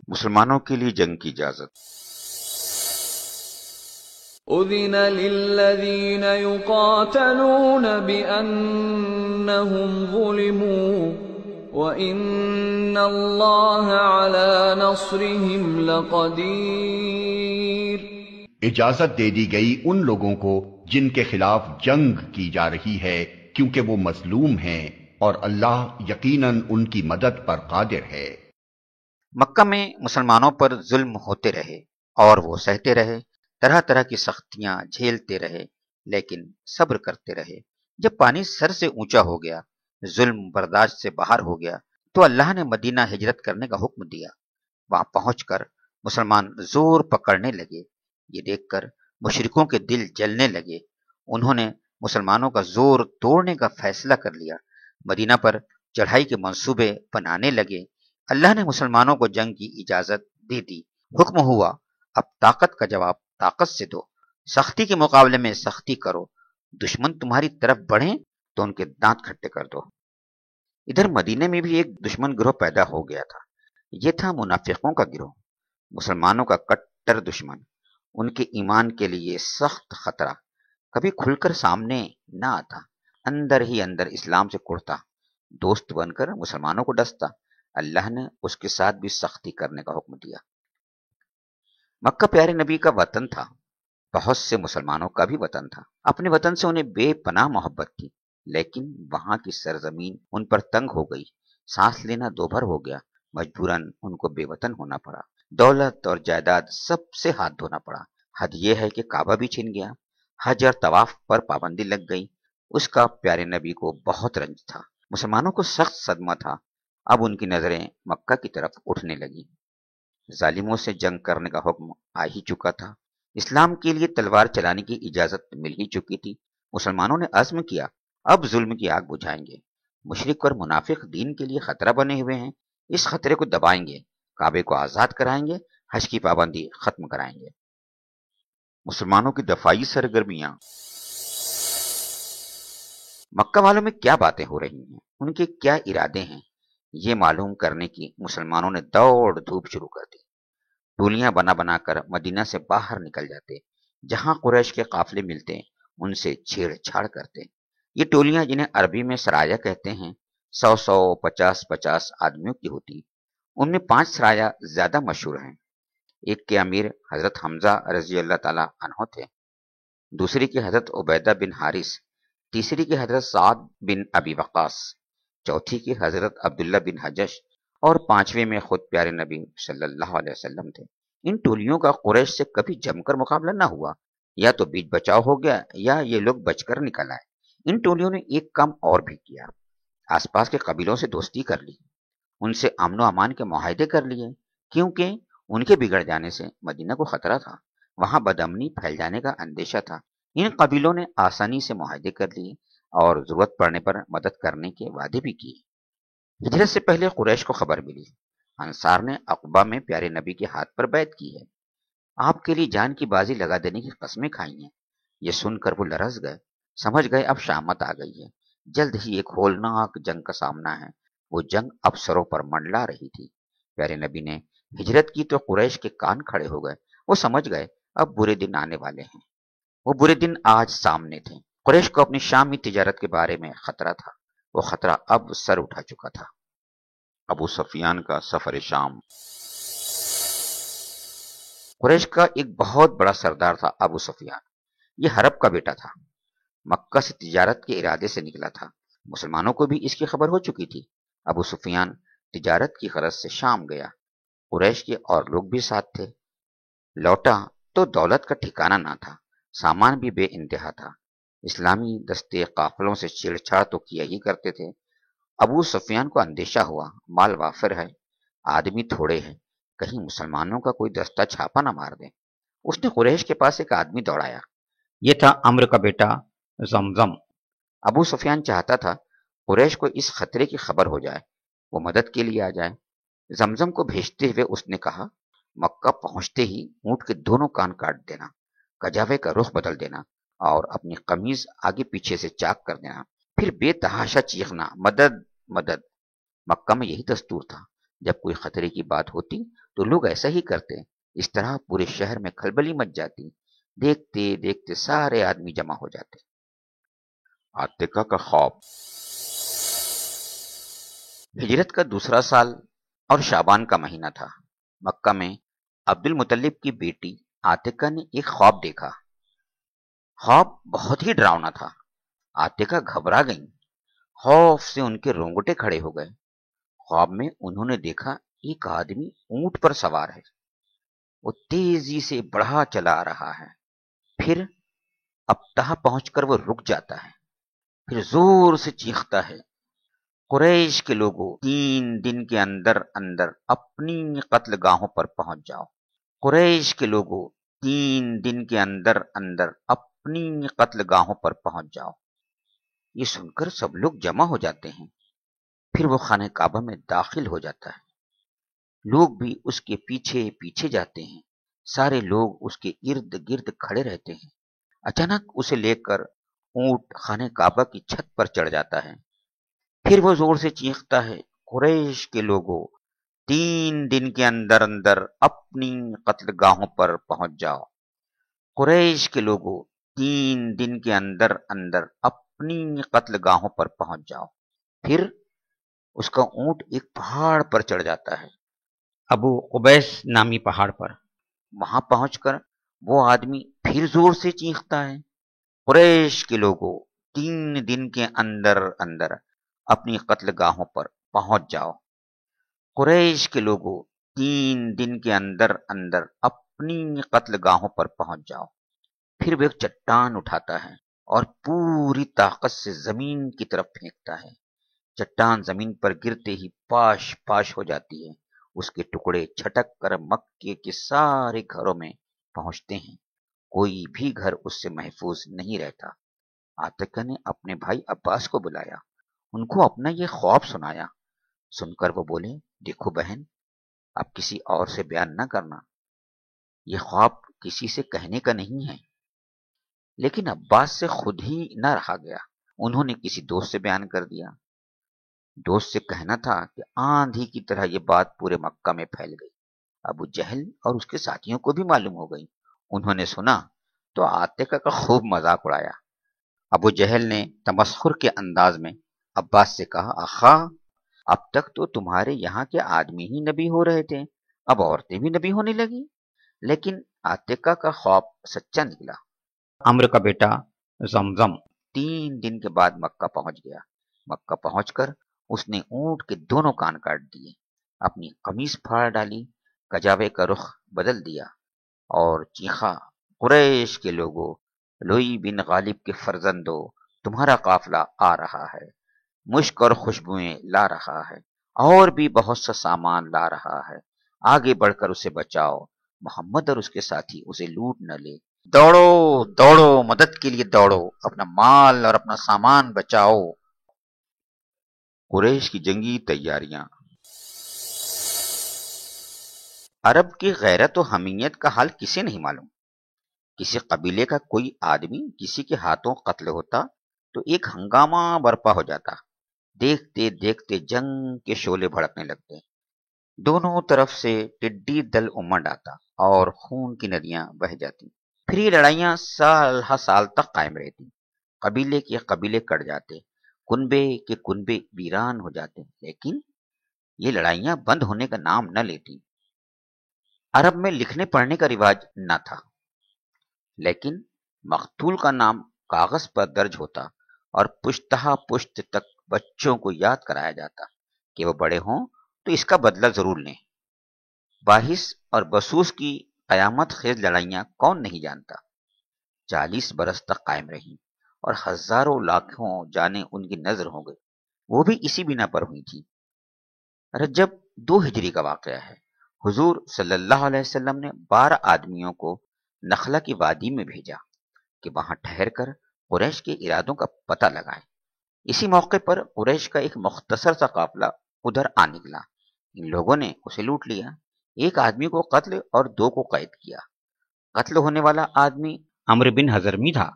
مسلمانوں کے لیے جنگ کی اجازت۔ اذن للذین یقاتلون بأنہم ظلموا وَإِنَّ اللَّهَ عَلَى نَصْرِهِمْ لَقَدِيرٌ۔ اجازت دے دی گئی ان لوگوں کو جن کے خلاف جنگ کی جا رہی ہے کیونکہ وہ مظلوم ہیں، اور اللہ یقیناً ان کی مدد پر قادر ہے۔ مکہ میں مسلمانوں پر ظلم ہوتے رہے اور وہ سہتے رہے، طرح طرح کی سختیاں جھیلتے رہے، لیکن صبر کرتے رہے۔ جب پانی سر سے اونچا ہو گیا، ظلم برداشت سے باہر ہو گیا، تو اللہ نے مدینہ ہجرت کرنے کا حکم دیا۔ وہاں پہنچ کر مسلمان زور پکڑنے لگے۔ یہ دیکھ کر مشرکوں کے دل جلنے لگے۔ انہوں نے مسلمانوں کا زور توڑنے کا فیصلہ کر لیا، مدینہ پر چڑھائی کے منصوبے بنانے لگے۔ اللہ نے مسلمانوں کو جنگ کی اجازت دے دی۔ حکم ہوا، اب طاقت کا جواب طاقت سے دو، سختی کے مقابلے میں سختی کرو، دشمن تمہاری طرف بڑھیں تو ان کے دانت کھٹے کر دو۔ ادھر مدینے میں بھی ایک دشمن گروہ پیدا ہو گیا تھا۔ یہ تھا منافقوں کا گروہ، مسلمانوں کا کٹر دشمن، ان کے ایمان کے لیے سخت خطرہ۔ کبھی کھل کر سامنے نہ آتا، اندر ہی اندر اسلام سے کڑتا، دوست بن کر مسلمانوں کو ڈستا۔ اللہ نے اس کے ساتھ بھی سختی کرنے کا حکم دیا۔ مکہ پیارے نبی کا وطن تھا، بہت سے مسلمانوں کا بھی وطن تھا۔ اپنے وطن سے انہیں بے پناہ محبت تھی، لیکن وہاں کی سرزمین ان پر تنگ ہو گئی، سانس لینا دوبھر ہو گیا، مجبوراً ان کو بے وطن ہونا پڑا۔ دولت اور جائیداد سب سے ہاتھ دھونا پڑا۔ حد یہ ہے کہ کعبہ بھی چھن گیا، حج اور طواف پر پابندی لگ گئی۔ اس کا پیارے نبی کو بہت رنج تھا، مسلمانوں کو سخت صدمہ تھا۔ اب ان کی نظریں مکہ کی طرف اٹھنے لگیں۔ ظالموں سے جنگ کرنے کا حکم آ ہی چکا تھا، اسلام کے لیے تلوار چلانے کی اجازت مل ہی چکی تھی۔ مسلمانوں نے عزم کیا، اب ظلم کی آگ بجھائیں گے۔ مشرک اور منافق دین کے لیے خطرہ بنے ہوئے ہیں، اس خطرے کو دبائیں گے، کعبے کو آزاد کرائیں گے، حج کی پابندی ختم کرائیں گے۔ مسلمانوں کی دفاعی سرگرمیاں۔ مکہ والوں میں کیا باتیں ہو رہی ہیں، ان کے کیا ارادے ہیں، یہ معلوم کرنے کی مسلمانوں نے دوڑ دھوپ شروع کر دی۔ ٹولیاں بنا بنا کر مدینہ سے باہر نکل جاتے، جہاں قریش کے قافلے ملتے ان سے چھیڑ چھاڑ کرتے۔ یہ ٹولیاں جنہیں عربی میں سرایا کہتے ہیں، 100 50 آدمیوں کی ہوتی۔ ان میں 5 سرایا زیادہ مشہور ہیں۔ ایک کے امیر حضرت حمزہ رضی اللہ تعالی عنہ تھے، دوسری کے حضرت عبیدہ بن حارث، تیسری کے حضرت سعد بن ابی وقاص، چوتھی کے حضرت عبداللہ بن حجش، اور 5ویں میں خود پیارے نبی صلی اللہ علیہ وسلم تھے۔ ان ٹولیوں کا قریش سے کبھی جم کر مقابلہ نہ ہوا، یا تو بیچ بچاؤ ہو گیا یا یہ لوگ بچ کر نکل آئے۔ ان ٹولیوں نے ایک کام اور بھی کیا، آس پاس کے قبیلوں سے دوستی کر لی، ان سے امن و امان کے معاہدے کر لیے، کیونکہ ان کے بگڑ جانے سے مدینہ کو خطرہ تھا، وہاں بدامنی پھیل جانے کا اندیشہ تھا۔ ان قبیلوں نے آسانی سے معاہدے کر لیے اور ضرورت پڑنے پر مدد کرنے کے وعدے بھی کیے۔ ہجرت سے پہلے قریش کو خبر ملی، انصار نے عقبہ میں پیارے نبی کے ہاتھ پر بیعت کی ہے، آپ کے لیے جان کی بازی لگا دینے کی قسمیں کھائی ہیں۔ یہ سن کر وہ لرز گئے، سمجھ گئے اب شامت آ گئی ہے، جلد ہی ایک ہولناک جنگ کا سامنا ہے۔ وہ جنگ افسروں پر منڈلا رہی تھی۔ پیارے نبی نے ہجرت کی تو قریش کے کان کھڑے ہو گئے، وہ سمجھ گئے اب برے دن آنے والے ہیں۔ وہ برے دن آج سامنے تھے۔ قریش کو اپنی شامی تجارت کے بارے میں خطرہ تھا، وہ خطرہ اب سر اٹھا چکا تھا۔ ابو سفیان کا سفر شام۔ قریش کا ایک بہت بڑا سردار تھا ابو سفیان، یہ حرب کا بیٹا تھا، مکہ سے تجارت کے ارادے سے نکلا تھا۔ مسلمانوں کو بھی اس کی خبر ہو چکی تھی۔ ابو سفیان تجارت کی غرض سے شام گیا، قریش کے اور لوگ بھی ساتھ تھے۔ لوٹا تو دولت کا ٹھکانہ نہ تھا، سامان بھی بے انتہا تھا۔ اسلامی دستے قافلوں سے چھیڑ چھاڑ تو کیا ہی کرتے تھے۔ ابو سفیان کو اندیشہ ہوا، مال وافر ہے، آدمی تھوڑے ہیں، کہیں مسلمانوں کا کوئی دستہ چھاپا نہ مار دے۔ اس نے قریش کے پاس ایک آدمی دوڑایا، یہ تھا عمرو کا بیٹا زمزم۔ ابو سفیان چاہتا تھا قریش کو اس خطرے کی خبر ہو جائے، وہ مدد کے لیے آ جائے۔ زمزم کو بھیجتے ہوئے اس نے کہا، مکہ پہنچتے ہی اونٹ کے دونوں کان کاٹ دینا، کجاوے کا رخ بدل دینا اور اپنی قمیض آگے پیچھے سے چاک کر دینا، پھر بے تحاشا چیخنا، مدد مدد۔ مکہ میں یہی دستور تھا، جب کوئی خطرے کی بات ہوتی تو لوگ ایسا ہی کرتے۔ اس طرح پورے شہر میں کھلبلی مچ جاتی، دیکھتے دیکھتے سارے آدمی جمع ہو جاتے۔ عاتکہ کا خواب۔ ہجرت کا دوسرا سال اور شعبان کا مہینہ تھا۔ مکہ میں عبد المطلب کی بیٹی عاتکہ نے ایک خواب دیکھا۔ خواب بہت ہی ڈراؤنا تھا۔ عاتکہ گھبرا گئیں، خوف سے ان کے رونگٹے کھڑے ہو گئے۔ خواب میں انہوں نے دیکھا ایک آدمی اونٹ پر سوار ہے، وہ تیزی سے بڑھا چلا آ رہا ہے، پھر ابتہا پہنچ کر وہ رک جاتا ہے، پھر زور سے چیختا ہے، قریش کے لوگوں 3 دن کے اندر اندر اپنی قتل گاہوں پر پہنچ جاؤ۔ قریش کے لوگوں 3 دن کے اندر اندر اپنی قتل گاہوں پر پہنچ جاؤ۔ یہ سن کر سب لوگ جمع ہو جاتے ہیں، پھر وہ خانہ کعبہ میں داخل ہو جاتا ہے۔ لوگ بھی اس کے پیچھے پیچھے جاتے ہیں، سارے لوگ اس کے ارد گرد کھڑے رہتے ہیں۔ اچانک اسے لے کر اونٹ خانہ کعبہ کی چھت پر چڑھ جاتا ہے، پھر وہ زور سے چیختا ہے، قریش کے لوگوں 3 دن کے اندر اندر اپنی قتل گاہوں پر پہنچ جاؤ۔ قریش کے لوگوں 3 دن کے اندر اندر اپنی قتل گاہوں پر پہنچ جاؤ۔ پھر اس کا اونٹ ایک پہاڑ پر چڑھ جاتا ہے، ابو قبیس نامی پہاڑ پر۔ وہاں پہنچ کر وہ آدمی پھر زور سے چیختا ہے، قریش کے لوگوں 3 دن کے اندر اندر اپنی قتل گاہوں پر پہنچ جاؤ۔ قریش کے لوگوں 3 دن کے اندر اندر اپنی قتل گاہوں پر پہنچ جاؤ۔ پھر وہ ایک چٹان اٹھاتا ہے اور پوری طاقت سے زمین کی طرف پھینکتا ہے۔ چٹان زمین پر گرتے ہی پاش پاش ہو جاتی ہے، اس کے ٹکڑے چھٹک کر مکے کے سارے گھروں میں پہنچتے ہیں، کوئی بھی گھر اس سے محفوظ نہیں رہتا۔ عاتکہ نے اپنے بھائی عباس کو بلایا، ان کو اپنا یہ خواب سنایا۔ سن کر وہ بولے، دیکھو بہن، اب کسی اور سے بیان نہ کرنا، یہ خواب کسی سے کہنے کا نہیں ہے۔ لیکن عباس سے خود ہی نہ رہا گیا، انہوں نے کسی دوست سے بیان کر دیا۔ دوست سے کہنا تھا کہ آندھی کی طرح یہ بات پورے مکہ میں پھیل گئی۔ ابو جہل اور اس کے ساتھیوں کو بھی معلوم ہو گئی۔ انہوں نے سنا تو عاتکہ کا خوب مذاق اڑایا۔ ابو جہل نے تمسخر کے انداز میں عباس سے کہا، آخا، اب تک تو تمہارے یہاں کے آدمی ہی نبی ہو رہے تھے، اب عورتیں بھی نبی ہونے لگی۔ لیکن عاتکہ کا خواب سچا نکلا۔ عمرو کا بیٹا زمزم 3 دن کے بعد مکہ پہنچ گیا۔ مکہ پہنچ کر اس نے اونٹ کے دونوں کان کاٹ دیے، اپنی قمیص پھاڑ ڈالی، کجاوے کا رخ بدل دیا اور چیخا، قریش کے لوگوں، لوئی بن غالب کے فرزندوں، تمہارا قافلہ آ رہا ہے، مشک اور خوشبوئیں لا رہا ہے، اور بھی بہت سا سامان لا رہا ہے، آگے بڑھ کر اسے بچاؤ، محمد اور اس کے ساتھی اسے لوٹ نہ لے، دوڑو دوڑو، مدد کے لیے دوڑو، اپنا مال اور اپنا سامان بچاؤ۔ قریش کی جنگی تیاریاں۔ عرب کی غیرت و حمیت کا حال کسے نہیں معلوم؟ کسی قبیلے کا کوئی آدمی کسی کے ہاتھوں قتل ہوتا تو ایک ہنگامہ برپا ہو جاتا، دیکھتے دیکھتے جنگ کے شعلے بھڑکنے لگتے، دونوں طرف سے ٹڈی دل امڑ آتا اور خون کی ندیاں بہہ جاتی، پھر یہ لڑائیاں سال ہا سال تک قائم رہتی، قبیلے کے قبیلے کٹ جاتے، کنبے کے کنبے ویران ہو جاتے، لیکن یہ لڑائیاں بند ہونے کا نام نہ لیتی۔ عرب میں لکھنے پڑھنے کا رواج نہ تھا، لیکن مقتول کا نام کاغذ پر درج ہوتا اور پشتہ پشت تک بچوں کو یاد کرایا جاتا کہ وہ بڑے ہوں تو اس کا بدلہ ضرور لیں۔ باحث اور بسوس کی قیامت خیز لڑائیاں کون نہیں جانتا، 40 برس تک قائم رہیں اور ہزاروں لاکھوں جانیں ان کی نظر ہو گئی، وہ بھی اسی بنا پر ہوئی تھی۔ رجب 2 ہجری کا واقعہ ہے۔ حضور صلی اللہ علیہ وسلم نے 12 آدمیوں کو نخلہ کی وادی میں بھیجا کہ وہاں ٹھہر کر قریش کے ارادوں کا پتہ لگائیں۔ اسی موقع پر قریش کا ایک مختصر سا قافلہ ادھر آ نکلا، ان لوگوں نے اسے لوٹ لیا، ایک آدمی کو قتل اور 2 کو قید کیا۔ قتل ہونے والا آدمی عمرو بن حضرمی تھا،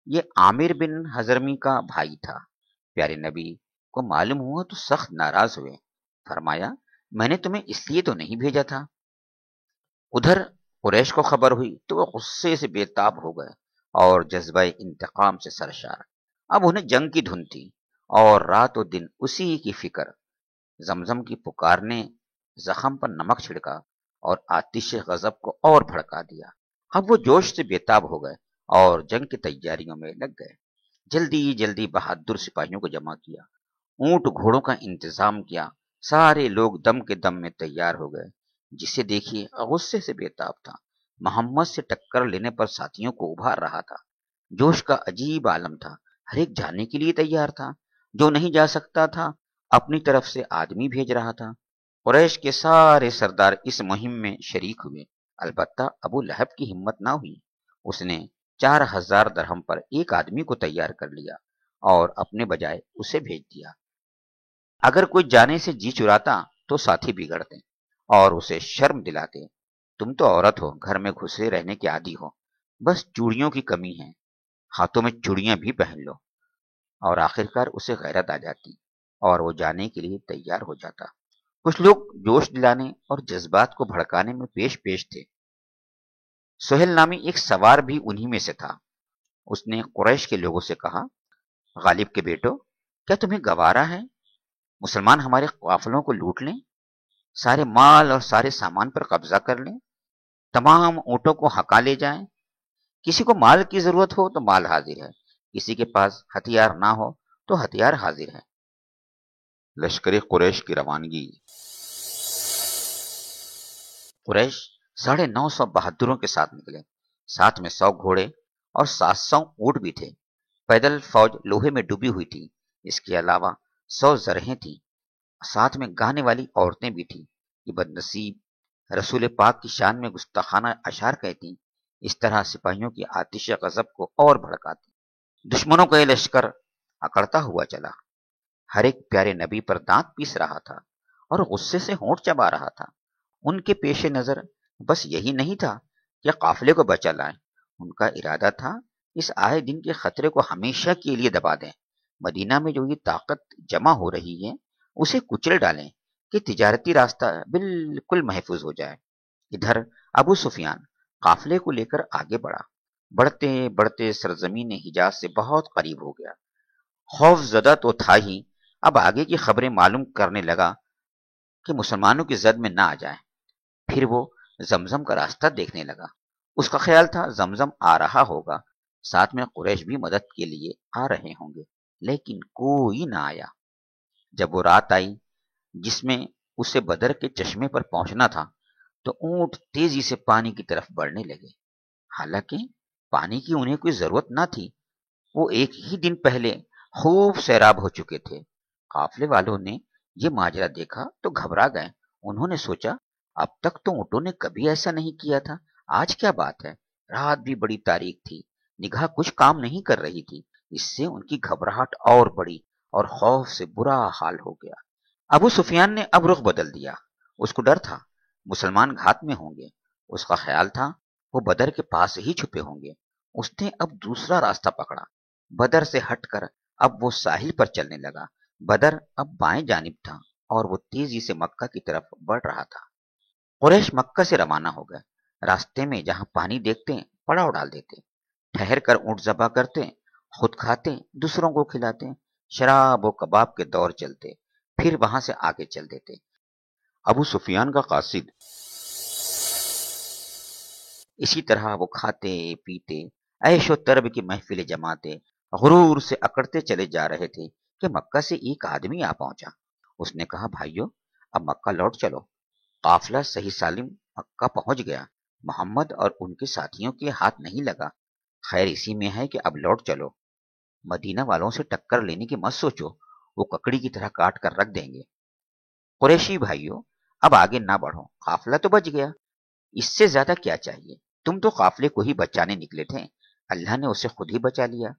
یہ عامر بن حضرمی کا بھائی تھا، پیارے نبی کو معلوم ہوا تو سخت ناراض ہوئے. فرمایا میں نے تمہیں اس لیے تو نہیں بھیجا تھا. ادھر قریش کو خبر ہوئی تو وہ غصے سے بے تاب ہو گئے اور جذبہ انتقام سے سرشار. اب انہیں جنگ کی دھن تھی اور رات و دن اسی کی فکر. زمزم کی پکار نے زخم پر نمک چھڑکا اور آتش غضب کو اور بھڑکا دیا. اب وہ جوش سے بےتاب ہو گئے اور جنگ کی تیاریوں میں لگ گئے. جلدی جلدی بہادر سپاہیوں کو جمع کیا، اونٹ گھوڑوں کا انتظام کیا. سارے لوگ دم کے دم میں تیار ہو گئے. جسے دیکھیے غصے سے بےتاب تھا، محمد سے ٹکر لینے پر ساتھیوں کو ابھار رہا تھا. جوش کا عجیب عالم تھا. ہر ایک جانے کے لیے تیار تھا. جو نہیں جا سکتا تھا اپنی طرف سے آدمی بھیج رہا تھا. قریش کے سارے سردار اس مہم میں شریک ہوئے. البتہ ابو لہب کی ہمت نہ ہوئی. اس نے 4000 درہم پر ایک آدمی کو تیار کر لیا اور اپنے بجائے اسے بھیج دیا. اگر کوئی جانے سے جی چراتا تو ساتھی بگڑتے اور اسے شرم دلاتے. تم تو عورت ہو، گھر میں گھسے رہنے کے عادی ہو، بس چوڑیوں کی کمی ہے، ہاتھوں میں چوڑیاں بھی پہن لو. اور آخرکار اسے غیرت آ جاتی اور وہ جانے کے لیے تیار ہو جاتا. کچھ لوگ جوش دلانے اور جذبات کو بھڑکانے میں پیش پیش تھے. سہیل نامی ایک سوار بھی انہی میں سے تھا. اس نے قریش کے لوگوں سے کہا، غالب کے بیٹو، کیا تمہیں گوارا ہے مسلمان ہمارے قافلوں کو لوٹ لیں، سارے مال اور سارے سامان پر قبضہ کر لیں، تمام اونٹوں کو ہکا لے جائیں؟ کسی کو مال کی ضرورت ہو تو مال حاضر ہے، کسی کے پاس ہتھیار نہ ہو تو ہتھیار حاضر ہے. لشکر قریش کی روانگی. قریش 950 بہادروں کے ساتھ نکلے. ساتھ میں 100 گھوڑے اور 700 اونٹ بھی تھے. پیدل فوج لوہے میں ڈوبی ہوئی تھی. اس کے علاوہ 100 زرہیں تھیں. ساتھ میں گانے والی عورتیں بھی تھیں. یہ بد نصیب رسول پاک کی شان میں گستاخانہ اشعار کہتی. اس طرح سپاہیوں کی آتش غضب کو اور بھڑکاتی. دشمنوں کا یہ لشکر اکڑتا ہوا چلا. ہر ایک پیارے نبی پر دانت پیس رہا تھا اور غصے سے ہونٹ چبا رہا تھا. ان کے پیش نظر بس یہی نہیں تھا کہ قافلے کو بچا لائیں. ان کا ارادہ تھا اس آئے دن کے خطرے کو ہمیشہ کے لیے دبا دیں. مدینہ میں جو یہ طاقت جمع ہو رہی ہے اسے کچل ڈالیں کہ تجارتی راستہ بالکل محفوظ ہو جائے. ادھر ابو سفیان قافلے کو لے کر آگے بڑھا. بڑھتے بڑھتے سرزمین حجاز سے بہت قریب ہو گیا. خوف زدہ تو تھا ہی، اب آگے کی خبریں معلوم کرنے لگا کہ مسلمانوں کی زد میں نہ آ جائیں. پھر وہ زمزم کا راستہ دیکھنے لگا. اس کا خیال تھا زمزم آ رہا ہوگا، ساتھ میں قریش بھی مدد کے لیے آ رہے ہوں گے، لیکن کوئی نہ آیا. جب وہ رات آئی جس میں اسے بدر کے چشمے پر پہنچنا تھا تو اونٹ تیزی سے پانی کی طرف بڑھنے لگے. حالانکہ پانی کی انہیں کوئی ضرورت نہ تھی. وہ ایک ہی دن پہلے خوب سیراب ہو چکے تھے. قافلے والوں نے یہ ماجرا دیکھا تو گھبرا گئے. انہوں نے سوچا اب تک تو اونٹوں نے کبھی ایسا نہیں کیا تھا، آج کیا بات ہے؟ رات بھی بڑی تاریک تھی، نگاہ کچھ کام نہیں کر رہی تھی. اس سے ان کی گھبراہٹ اور بڑی اور خوف سے برا حال ہو گیا. ابو سفیان نے اب رخ بدل دیا. اس کو ڈر تھا مسلمان گھات میں ہوں گے. اس کا خیال تھا وہ بدر کے پاس ہی چھپے ہوں گے. اس نے اب دوسرا راستہ پکڑا. بدر سے ہٹ کر اب وہ ساحل پر چلنے لگا. بدر اب بائیں جانب تھا اور وہ تیزی سے مکہ کی طرف بڑھ رہا تھا. قریش مکہ سے روانہ ہو گئے. راستے میں جہاں پانی دیکھتے پڑاؤ ڈال دیتے، ٹھہر کر اونٹ ذبح کرتے، خود کھاتے، دوسروں کو کھلاتے. شراب و کباب کے دور چلتے، پھر وہاں سے آگے چل دیتے. ابو سفیان کا قاصد اسی طرح وہ کھاتے پیتے عیش و طرب کی محفلیں جماتے غرور سے اکڑتے چلے جا رہے تھے کہ مکہ سے ایک آدمی آ پہنچا. اس نے کہا، بھائیو اب مکہ لوٹ چلو. قافلہ صحیح سالم مکہ پہنچ گیا. محمد اور ان کے ساتھیوں کے ہاتھ نہیں لگا. خیر اسی میں ہے کہ اب لوٹ چلو. مدینہ والوں سے ٹکر لینے کی مت سوچو، وہ ککڑی کی طرح کاٹ کر رکھ دیں گے. قریشی بھائیو اب آگے نہ بڑھو، قافلہ تو بچ گیا، اس سے زیادہ کیا چاہیے؟ تم تو قافلے کو ہی بچانے نکلے تھے، اللہ نے اسے خود ہی بچا لیا.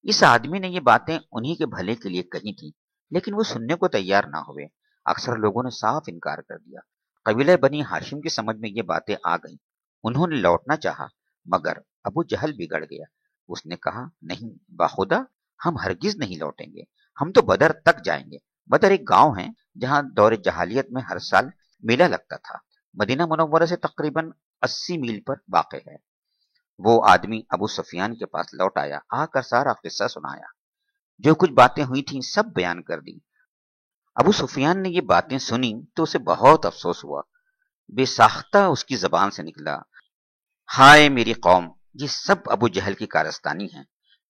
اس آدمی نے یہ باتیں انہی کے بھلے کے لیے کہی تھی، لیکن وہ سننے کو تیار نہ ہوئے. اکثر لوگوں نے صاف انکار کر دیا. قبیلہ بنی ہاشم کی سمجھ میں یہ باتیں آ گئیں. انہوں نے لوٹنا چاہا مگر ابو جہل بگڑ گیا. اس نے کہا، نہیں، باخدا ہم ہرگز نہیں لوٹیں گے. ہم تو بدر تک جائیں گے۔ بدر ایک گاؤں ہے جہاں دور جہالیت میں ہر سال میلہ لگتا تھا، مدینہ منورہ سے تقریباً 80 میل پر واقع ہے۔ وہ آدمی ابو سفیان کے پاس لوٹ آیا، آ کر سارا قصہ سنایا، جو کچھ باتیں ہوئی تھیں سب بیان کر دی۔ ابو سفیان نے یہ باتیں سنی تو اسے بہت افسوس ہوا۔ بے ساختہ اس کی زبان سے نکلا، ہائے میری قوم، یہ سب ابو جہل کی کارستانی ہے۔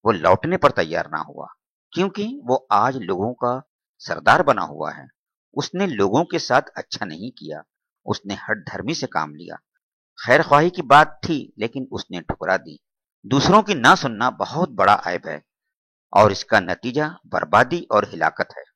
وہ لوٹنے پر تیار نہ ہوا کیونکہ وہ آج لوگوں کا سردار بنا ہوا ہے۔ اس نے لوگوں کے ساتھ اچھا نہیں کیا، اس نے ہٹ دھرمی سے کام لیا۔ خیر خواہی کی بات تھی لیکن اس نے ٹھکرا دی۔ دوسروں کی نہ سننا بہت بڑا عیب ہے اور اس کا نتیجہ بربادی اور ہلاکت ہے۔